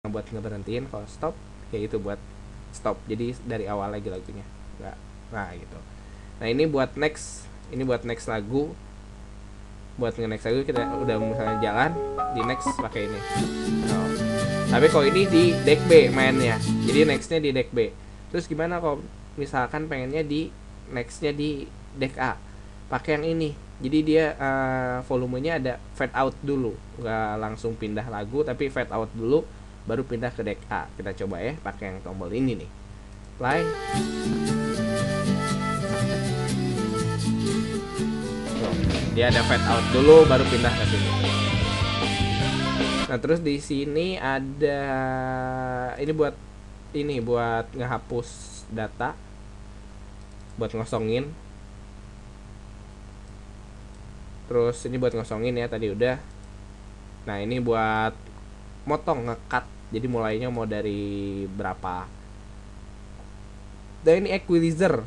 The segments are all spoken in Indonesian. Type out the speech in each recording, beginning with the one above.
buat ngeberhentiin, kalau stop ya itu buat stop, jadi dari awal lagi lagunya nggak. Nah gitu. Nah ini buat next, lagu, buat nge-next lagu kita udah misalnya jalan di next pakai ini. Oh. Tapi kalau ini di deck B mainnya, jadi nextnya di deck B. Terus gimana kalau misalkan pengennya di nextnya di deck A, pakai yang ini. Jadi dia volumenya ada fade out dulu, nggak langsung pindah lagu tapi fade out dulu baru pindah ke deck A. Kita coba ya pakai yang tombol ini nih, play. Dia ada fade out dulu baru pindah ke sini. Nah terus di sini ada ini buat ngehapus data, buat ngosongin. Terus ini buat ngosongin ya, tadi udah. Nah ini buat motong, ngekat, jadi mulainya mau dari berapa. Dan ini equalizer,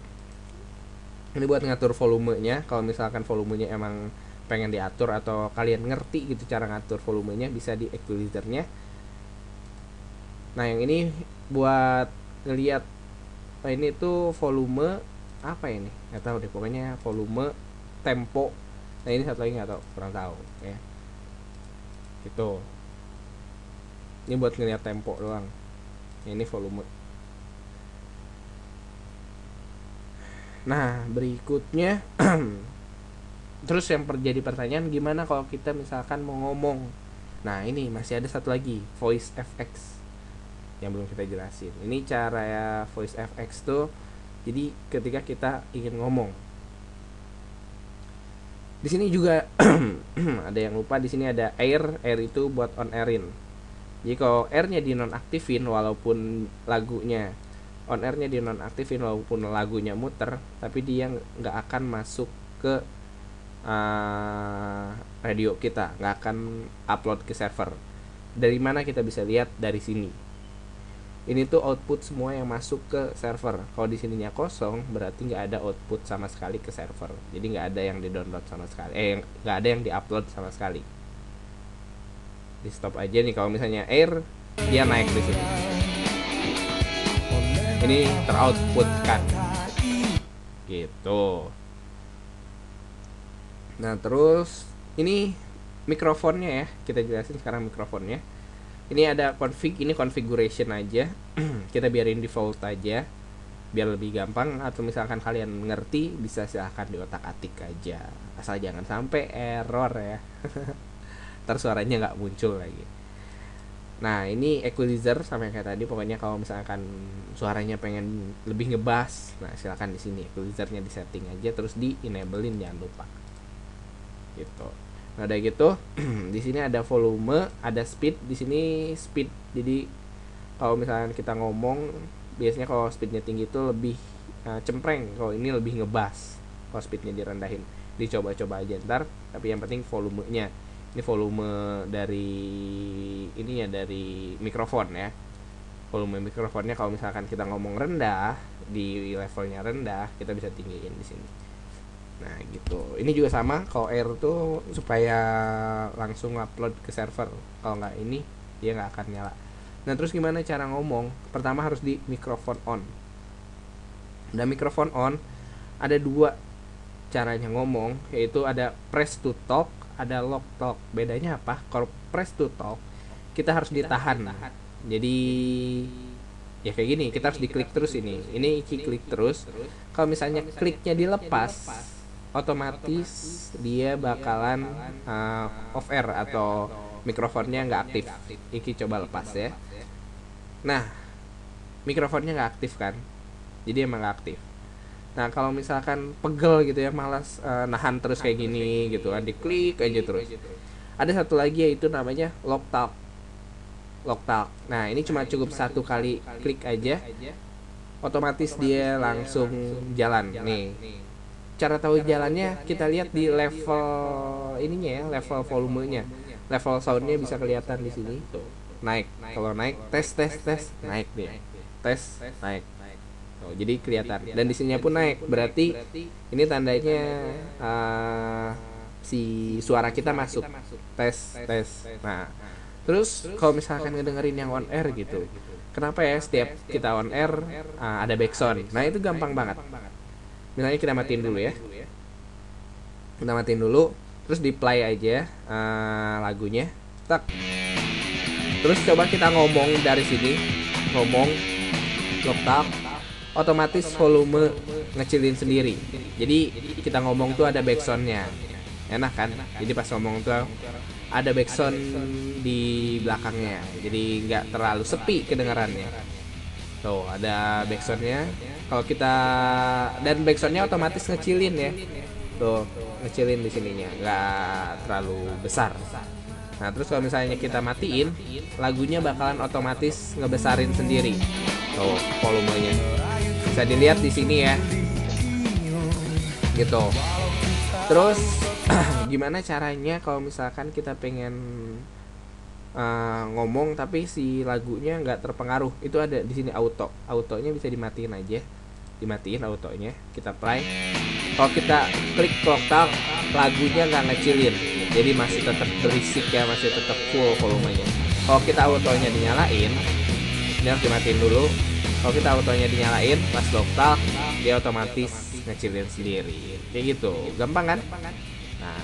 ini buat ngatur volumenya. Kalau misalkan volumenya emang pengen diatur atau kalian ngerti gitu cara ngatur volumenya, bisa di equalizernya. Nah yang ini buat ngeliat, nah ini tuh volume apa ini, nggak tahu deh, pokoknya volume, tempo. Nah ini satu lagi nggak tahu, kurang tahu ya gitu. Ini buat ngeliat tempo doang. Ini volume. Nah berikutnya terus yang jadi pertanyaan, gimana kalau kita misalkan mau ngomong. Nah ini masih ada satu lagi, voice FX yang belum kita jelasin. Ini cara ya voice FX tuh, jadi ketika kita ingin ngomong. Di sini juga ada yang lupa, di sini ada air itu buat on airin. Jadi kalau airnya di nonaktifin walaupun lagunya, on airnya di nonaktifin walaupun lagunya muter, tapi dia nggak akan masuk ke radio kita, nggak akan upload ke server. Dari mana kita bisa lihat? Dari sini. Ini tuh output semua yang masuk ke server. Kalau di sininya kosong, berarti nggak ada output sama sekali ke server. Jadi nggak ada yang di download sama sekali, nggak ada yang di upload sama sekali. Di stop aja nih kalau misalnya air, dia naik di sini. Ini teroutput kan, gitu. Nah terus ini mikrofonnya ya, kita jelasin sekarang mikrofonnya. Ini ada config, ini configuration aja. Kita biarin default aja biar lebih gampang, atau misalkan kalian ngerti bisa silahkan diotak-atik aja, asal jangan sampai error ya. Ntar suaranya nggak muncul lagi. Nah ini equalizer sama yang kayak tadi, pokoknya kalau misalkan suaranya pengen lebih ngebas, nah silakan di sini equalizernya di setting aja, terus di enablein jangan lupa gitu. Nah udah gitu di sini ada volume, ada speed. Di sini speed, jadi kalau misalkan kita ngomong biasanya kalau speednya tinggi itu lebih cempreng, kalau ini lebih ngebas. Kalau speednya direndahin, dicoba-coba aja ntar. Tapi yang penting volumenya, ini volume dari ininya, dari mikrofon ya. Volume mikrofonnya kalau misalkan kita ngomong rendah, di levelnya rendah, kita bisa tinggiin di sini. Nah gitu. Ini juga sama, kalau air tuh supaya langsung upload ke server. Kalau nggak ini dia nggak akan nyala. Nah terus gimana cara ngomong? Pertama harus di mikrofon on. Dan mikrofon on ada dua caranya ngomong, yaitu ada press to talk, ada lock talk. Bedanya apa? Kalau press to talk kita harus ditahan. Jadi ya kayak gini, kita harus diklik terus ini. Ini klik terus. Kalau misalnya kliknya dilepas, otomatis dia bakalan off air atau mikrofonnya nggak aktif. Iki coba lepas ya. Nah mikrofonnya nggak aktif kan, jadi emang nggak aktif. Nah kalau misalkan pegel gitu ya, malas nahan terus kayak gini gitu kan, diklik aja terus. Ada satu lagi yaitu namanya lock talk. Nah ini cuma cukup satu kali klik aja, otomatis dia langsung jalan nih. Cara tahu jalannya kita lihat di level ininya ya, level volumenya, level soundnya bisa kelihatan di sini tuh, naik. Kalau naik, tes naik dia, tes naik. Oh, jadi kelihatan. Dan di sininya pun naik, berarti ini tandanya si suara kita masuk. Tes. Nah Terus kalau misalkan ngedengerin yang on air gitu, kenapa ya setiap kita on air ada backsound? Nah itu gampang banget. Misalnya kita matiin dulu ya, kita matiin dulu, terus di play aja lagunya, tak. Terus coba kita ngomong dari sini, ngomong lokal, otomatis volume ngecilin sendiri. Jadi kita ngomong tuh ada backsoundnya, enak kan? Jadi pas ngomong tuh ada backsound di belakangnya, jadi nggak terlalu sepi kedengarannya. Tuh ada backsoundnya. Kalau kita dan backsoundnya otomatis ngecilin ya. Tuh ngecilin di sininya, nggak terlalu besar. Nah terus kalau misalnya kita matiin, lagunya bakalan otomatis ngebesarin sendiri. Tuh volumenya bisa dilihat di sini ya. Gitu. Terus gimana caranya kalau misalkan kita pengen ngomong tapi si lagunya nggak terpengaruh? Itu ada di sini autonya bisa dimatiin aja, dimatiin autonya, kita play. Kalau kita klik lokal, lagunya nggak ngecilin, jadi masih tetap berisik ya, masih tetap full volumenya. Kalau kita autonya dinyalain, ini harus dimatiin dulu. Kalau kita autonya dinyalain pas lokal, dia otomatis ngecilin sendiri, kayak gitu. Gampang kan? Nah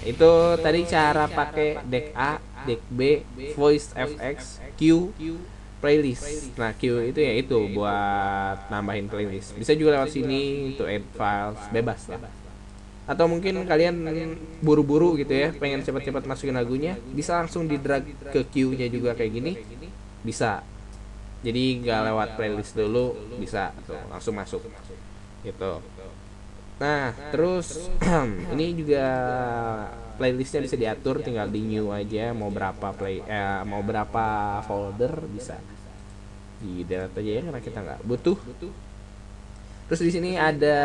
itu tadi cara pakai deck A, deck B, voice FX, Q, playlist. Nah Q itu ya itu buat nambahin playlist. Bisa juga lewat sini untuk add files, bebas lah. Atau mungkin kalian buru-buru gitu ya, pengen cepat-cepat masukin lagunya, bisa langsung di drag ke Q-nya juga kayak gini, bisa. Jadi nggak lewat playlist dulu, bisa tuh langsung masuk gitu. Nah terus ini juga playlistnya bisa diatur, tinggal di new aja, mau berapa mau berapa folder bisa di delete aja ya, karena kita nggak butuh. Terus di sini ada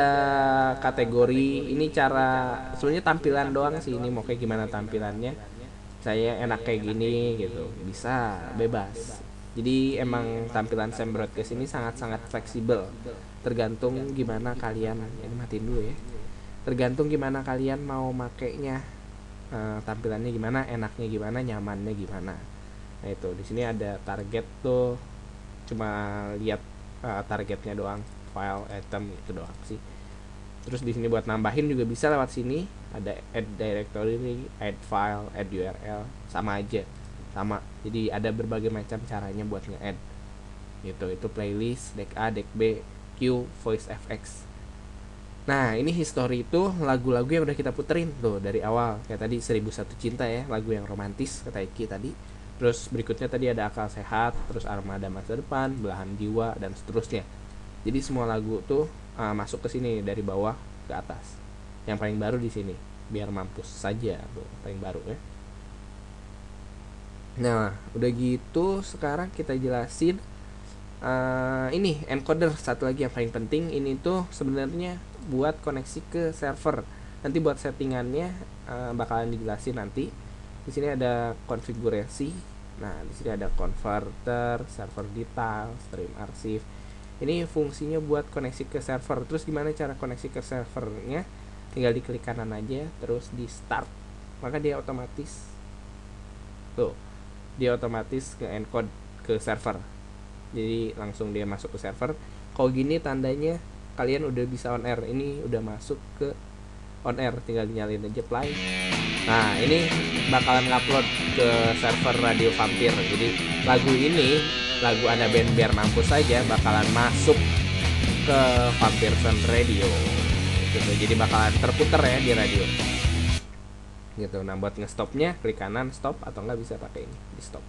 kategori, ini cara sebenarnya tampilan doang sih, ini mau kayak gimana tampilannya, saya enak kayak gini gitu, bisa bebas. Jadi emang tampilan Sam Broadcast ini sangat-sangat fleksibel, tergantung gimana kalian, ini matiin dulu ya, tergantung gimana kalian mau makainya, tampilannya gimana, enaknya gimana, nyamannya gimana. Nah itu di sini ada target tuh, cuma lihat targetnya doang, file, item itu doang sih. Terus di sini buat nambahin juga bisa lewat sini, ada add directory, add file, add URL, sama aja, sama. Jadi ada berbagai macam caranya buat nge-add gitu. Itu playlist, deck A, deck B, Q, voice FX. Nah ini history itu lagu-lagu yang udah kita puterin tuh dari awal, kayak tadi 1001 Cinta ya, lagu yang romantis kata Eki tadi. Terus berikutnya tadi ada Akal Sehat, terus Armada Masa Depan, Belahan Jiwa, dan seterusnya. Jadi semua lagu tuh masuk ke sini dari bawah ke atas. Yang paling baru di sini, Biar Mampus Saja tuh paling baru ya. Nah udah gitu sekarang kita jelasin ini encoder, satu lagi yang paling penting. Ini tuh sebenarnya buat koneksi ke server. Nanti buat settingannya bakalan dijelasin nanti. Di sini ada konfigurasi. Nah di sini ada converter, server detail, stream arsip. Ini fungsinya buat koneksi ke server. Terus gimana cara koneksi ke servernya? Tinggal diklik kanan aja, terus di start, maka dia otomatis tuh, dia otomatis ke encode ke server. Jadi langsung dia masuk ke server. Kalau gini tandanya kalian udah bisa on air. Ini udah masuk ke on air, tinggal nyalin aja play. Nah ini bakalan upload ke server Radio Vampir. Jadi lagu ini, lagu Ada Band Biar Mampus Saja, bakalan masuk ke Vampir Sound Radio gitu. Jadi bakalan terputer ya di radio gitu. Nah buat ngestopnya klik kanan stop, atau enggak bisa pakai ini di stop,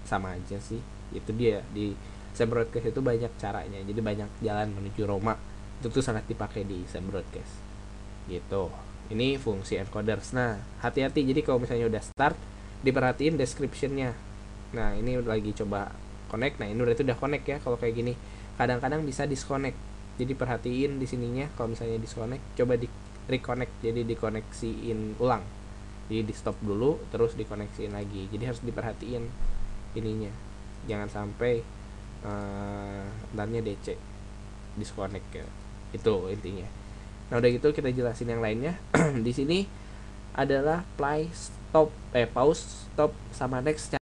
sama aja sih. Itu dia, di Sam Broadcast itu banyak caranya, jadi banyak jalan menuju Roma. Itu tuh sangat dipakai di Sam Broadcast gitu. Ini fungsi encoders. Nah hati-hati, jadi kalau misalnya udah start, diperhatiin descriptionnya. Nah ini lagi coba connect. Nah ini udah connect ya. Kalau kayak gini kadang-kadang bisa disconnect, jadi perhatiin di sininya. Kalau misalnya disconnect, coba di reconnect, jadi dikoneksiin ulang. Jadi di stop dulu terus dikoneksiin lagi. Jadi harus diperhatiin ininya, jangan sampai ntarnya DC disconnect ya. Itu intinya. Nah udah gitu kita jelasin yang lainnya. Di sini adalah play, stop, pause, stop, sama next.